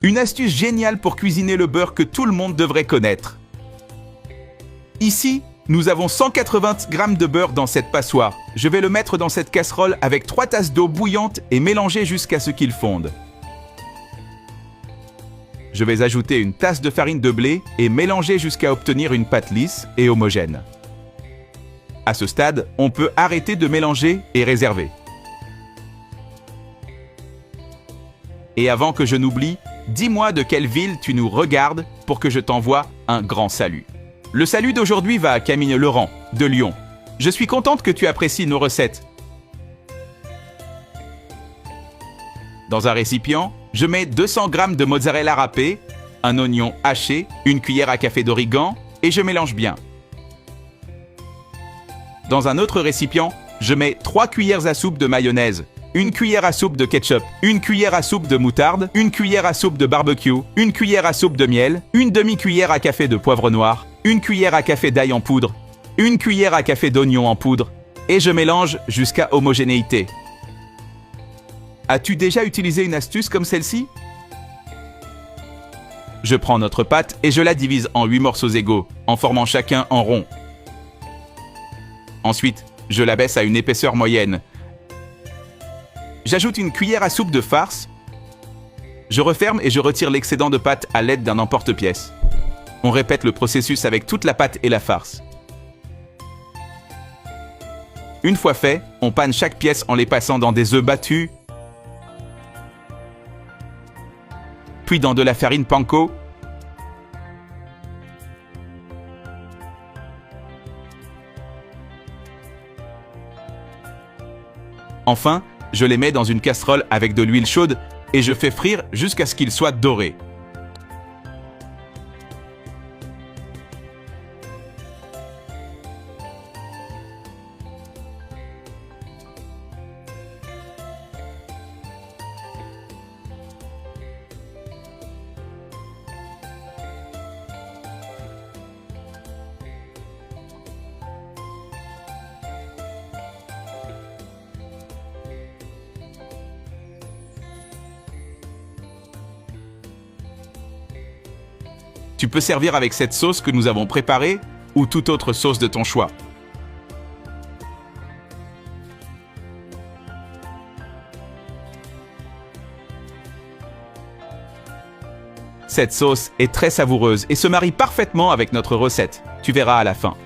Une astuce géniale pour cuisiner le beurre que tout le monde devrait connaître. Ici, nous avons 180 g de beurre dans cette passoire. Je vais le mettre dans cette casserole avec 3 tasses d'eau bouillante et mélanger jusqu'à ce qu'il fonde. Je vais ajouter une tasse de farine de blé et mélanger jusqu'à obtenir une pâte lisse et homogène. À ce stade, on peut arrêter de mélanger et réserver. Et avant que je n'oublie, dis-moi de quelle ville tu nous regardes pour que je t'envoie un grand salut. Le salut d'aujourd'hui va à Camille Laurent, de Lyon. Je suis contente que tu apprécies nos recettes. Dans un récipient, je mets 200 g de mozzarella râpée, un oignon haché, une cuillère à café d'origan et je mélange bien. Dans un autre récipient, je mets 3 cuillères à soupe de mayonnaise, une cuillère à soupe de ketchup, une cuillère à soupe de moutarde, une cuillère à soupe de barbecue, une cuillère à soupe de miel, une demi-cuillère à café de poivre noir, une cuillère à café d'ail en poudre, une cuillère à café d'oignon en poudre et je mélange jusqu'à homogénéité. As-tu déjà utilisé une astuce comme celle-ci? Je prends notre pâte et je la divise en 8 morceaux égaux, en formant chacun en rond. Ensuite, je la baisse à une épaisseur moyenne. J'ajoute une cuillère à soupe de farce. Je referme et je retire l'excédent de pâte à l'aide d'un emporte-pièce. On répète le processus avec toute la pâte et la farce. Une fois fait, on panne chaque pièce en les passant dans des œufs battus, puis dans de la farine panko, enfin, je les mets dans une casserole avec de l'huile chaude et je fais frire jusqu'à ce qu'ils soient dorés. Tu peux servir avec cette sauce que nous avons préparée ou toute autre sauce de ton choix. Cette sauce est très savoureuse et se marie parfaitement avec notre recette. Tu verras à la fin.